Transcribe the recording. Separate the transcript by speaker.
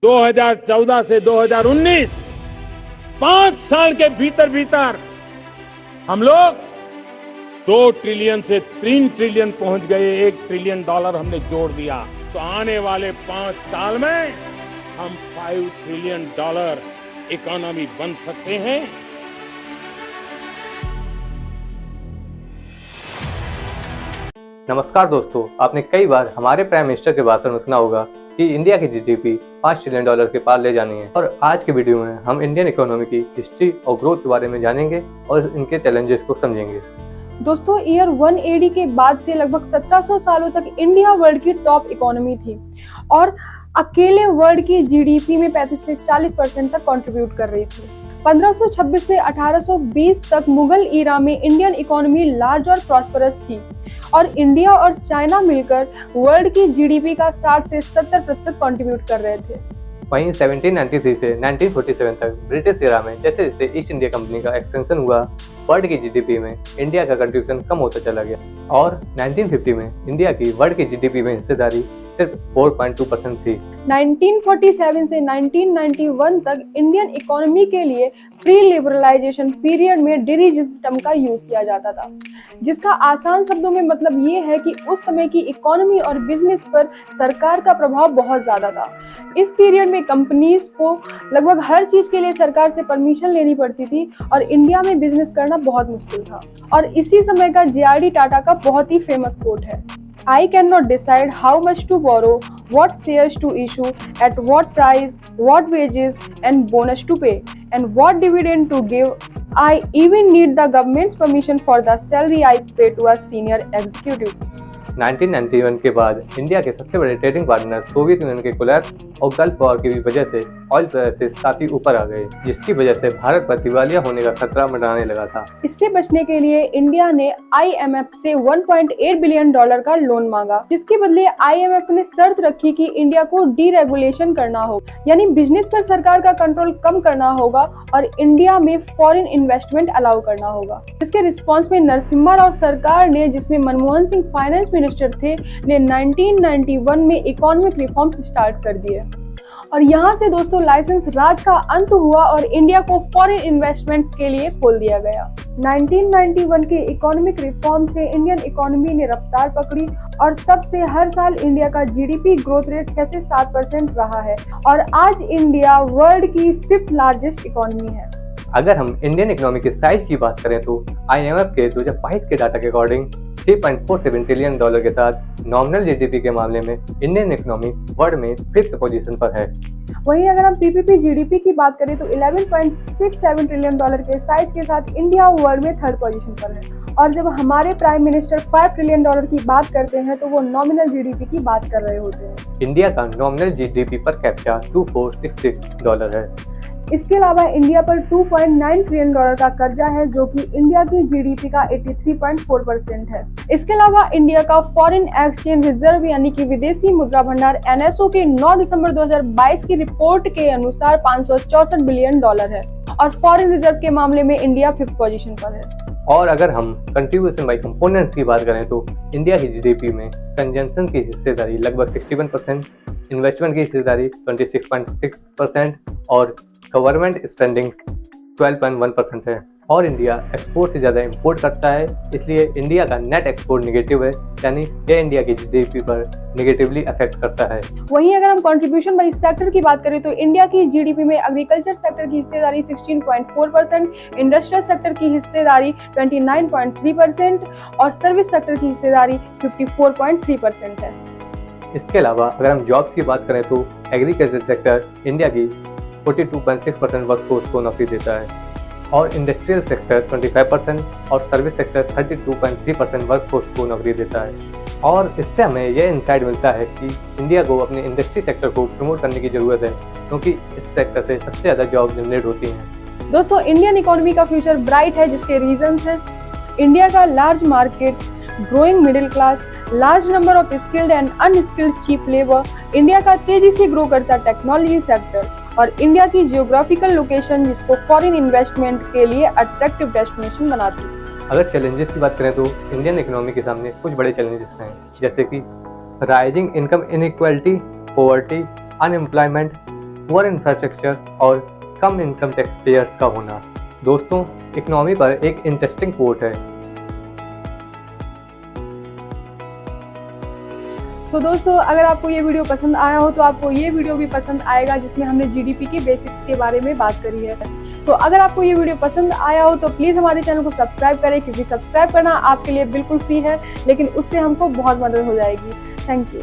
Speaker 1: 2014 से 2019 5 साल के भीतर भीतर हम लोग 2 ट्रिलियन से 3 ट्रिलियन पहुंच गए। $1 ट्रिलियन हमने जोड़ दिया। तो आने वाले 5 साल में हम $5 ट्रिलियन इकोनॉमी बन सकते हैं।
Speaker 2: नमस्कार दोस्तों, आपने कई बार हमारे प्राइम मिनिस्टर के भाषण में सुना होगा कि इंडिया की जीडीपी $5 ट्रिलियन के पार ले जानी है। और आज के वीडियो में हम इंडियन इकोनॉमी की हिस्ट्री और ग्रोथ के बारे में जानेंगे और इनके चैलेंजेस को समझेंगे।
Speaker 3: दोस्तों, ईयर 1 AD के बाद से लगभग 1700 सालों तक इंडिया वर्ल्ड की टॉप इकोनॉमी थी और अकेले वर्ल्ड की जीडीपी में 35 से 40% तक कंट्रीब्यूट कर रही थी। 1526 से 1820 तक मुगल ईरा में इंडियन इकोनॉमी लार्ज और प्रॉस्परस थी और इंडिया और चाइना मिलकर वर्ल्ड की जीडीपी का 60 से 70% कंट्रीब्यूट कर रहे थे।
Speaker 2: वहीं 1793 से 1947 तक ब्रिटिश एरा में जैसे जैसे ईस्ट इंडिया कंपनी का एक्सपेंशन हुआ, वर्ल्ड की जीडीपी में इंडिया का कंट्रीब्यूशन कम होता चला गया और 1950 में इंडिया की वर्ल्ड की जीडीपी में हिस्सेदारी सिर्फ 4.2% थी।
Speaker 3: 1947 से 1991 तक इंडियन इकोनॉमी के लिए प्री लिबरलाइजेशन पीरियड में डिरिजिज्म टर्म का यूज किया जाता था, जिसका आसान शब्दों में मतलब ये है कि उस समय की इकोनॉमी और बिजनेस पर सरकार का प्रभाव बहुत ज्यादा था। इस पीरियड में कंपनीज को लगभग हर चीज के लिए सरकार से परमिशन लेनी पड़ती थी और इंडिया में बिजनेस करना बहुत मुश्किल था। और इसी समय का JRD टाटा का बहुत ही फेमस कोट है, I cannot decide how much to borrow, what shares to issue, at what price, what wages and bonus to pay, and what dividend to give. I even need the government's permission for the salary I pay to a senior executive.
Speaker 2: 1991 के बाद India के सबसे बड़े trading partner Soviet union के collapse और gulf war की वजह से ऑयल प्राइसेस काफी ऊपर आ गए, जिसकी वजह से भारत पर दिवालिया होने का खतरा मंडराने लगा था।
Speaker 3: इससे बचने के लिए इंडिया ने IMF से $1.8 बिलियन का लोन मांगा, जिसके बदले IMF ने शर्त रखी कि इंडिया को डीरेगुलेशन करना होगा, यानी बिजनेस पर सरकार का कंट्रोल कम करना होगा और इंडिया में फॉरेन इन्वेस्टमेंट अलाउ करना होगा। इसके रिस्पॉन्स में नरसिम्हा राव सरकार ने, जिसमें मनमोहन सिंह फाइनेंस मिनिस्टर थे, ने 1991 में इकोनॉमिक रिफॉर्म्स स्टार्ट कर दिए और यहाँ से दोस्तों लाइसेंस राज का अंत हुआ और इंडिया को फॉरेन इन्वेस्टमेंट के लिए खोल दिया गया। 1991 के इकोनॉमिक रिफॉर्म से इंडियन इकोनॉमी ने रफ्तार पकड़ी और तब से हर साल इंडिया का जीडीपी ग्रोथ रेट 6 से 7% रहा है और आज इंडिया वर्ल्ड की 5th लार्जेस्ट इकोनॉमी है।
Speaker 2: अगर हम इंडियन इकोनॉमी के साइज की बात करें तो IMF के 2022 के डाटा के अकॉर्डिंग $3.47 ट्रिलियन के साथ नॉमिनल जीडीपी के मामले में इंडियन इकोनॉमी वर्ल्ड में 5th पोजीशन पर है।
Speaker 3: वहीं अगर हम PPP जीडीपी की बात करें तो $11.67 ट्रिलियन के साइज के साथ इंडिया वर्ल्ड में 3rd पोजीशन पर है। और जब हमारे प्राइम मिनिस्टर $5 ट्रिलियन की बात करते हैं तो वो नॉमिनल जीडीपी की बात कर रहे होते हैं।
Speaker 2: इंडिया का नॉमिनल जीडीपी पर कैप्चा $2466 है।
Speaker 3: इसके अलावा इंडिया पर $2.9 ट्रिलियन का कर्जा है, जो कि इंडिया की जीडीपी का 83.4% है। इसके अलावा इंडिया का फॉरेन एक्सचेंज रिजर्व यानी कि विदेशी मुद्रा भंडार NSO के 9 दिसंबर 2022 की रिपोर्ट के अनुसार $564 बिलियन है और फॉरेन रिजर्व के मामले में इंडिया 5th पोजीशन पर है।
Speaker 2: और अगर हम कंट्रीब्यूशन बाय कंपोनेंट्स की बात करें तो इंडिया की जीडीपी में कंजम्पशन की हिस्सेदारी लगभग 61%, इन्वेस्टमेंट की हिस्सेदारी 26.6% और गवर्नमेंट स्पेंडिंग 12.1% है। और इंडिया एक्सपोर्ट से ज़्यादा इंपोर्ट करता है, इसलिए इंडिया का नेट एक्सपोर्ट नेगेटिव है, यानी ये इंडिया की जीडीपी पर नेगेटिवली अफेक्ट करता है।
Speaker 3: वहीं अगर हम कंट्रीब्यूशन बाय सेक्टर की बात करें तो इंडिया की जीडीपी में एग्रीकल्चर सेक्टर की हिस्सेदारी 16.4%, इंडस्ट्रियल सेक्टर की हिस्सेदारी 29.3% और सर्विस सेक्टर की हिस्सेदारी 54.3% है।
Speaker 2: इसके अलावा अगर हम जॉब्स की बात करें तो एग्रीकल्चर सेक्टर इंडिया की 42.6% वर्कफोर्स को नौकरी देता है और इंडस्ट्रियल सेक्टर 25% और सर्विस सेक्टर 32.3% वर्कफोर्स को नौकरी देता है। और इससे हमें यह इंसाइट मिलता है कि इंडिया को अपने इंडस्ट्री सेक्टर को प्रमोट करने की ज़रूरत है, क्योंकि इस सेक्टर से सबसे ज़्यादा जॉब जनरेट होती हैं।
Speaker 3: दोस्तों, इंडियन इकोनॉमी का फ्यूचर ब्राइट है, जिसके रीजंस हैं इंडिया का large market, growing middle class, large number of skilled and unskilled cheap labour, India का तेजी से ग्रो करता टेक्नोलॉजी सेक्टर और इंडिया की जियोग्राफिकल लोकेशन, जिसको फॉरेन इन्वेस्टमेंट के लिए अट्रैक्टिव डेस्टिनेशन बनाती है।
Speaker 2: अगर चैलेंजेस की बात करें तो इंडियन इकोनॉमी के सामने कुछ बड़े चैलेंजेस हैं, जैसे कि rising income inequality, poverty, unemployment, poor infrastructure और कम इनकम टैक्स पेयर्स का होना। दोस्तों, इकोनॉमी पर एक इंटरेस्टिंग कोट है।
Speaker 3: तो दोस्तों, अगर आपको ये वीडियो पसंद आया हो तो आपको ये वीडियो भी पसंद आएगा जिसमें हमने जीडीपी की बेसिक्स के बारे में बात करी है। सो अगर आपको ये वीडियो पसंद आया हो तो प्लीज़ हमारे चैनल को सब्सक्राइब करें, क्योंकि सब्सक्राइब करना आपके लिए बिल्कुल फ्री है, लेकिन उससे हमको बहुत मदद हो जाएगी। Thank you.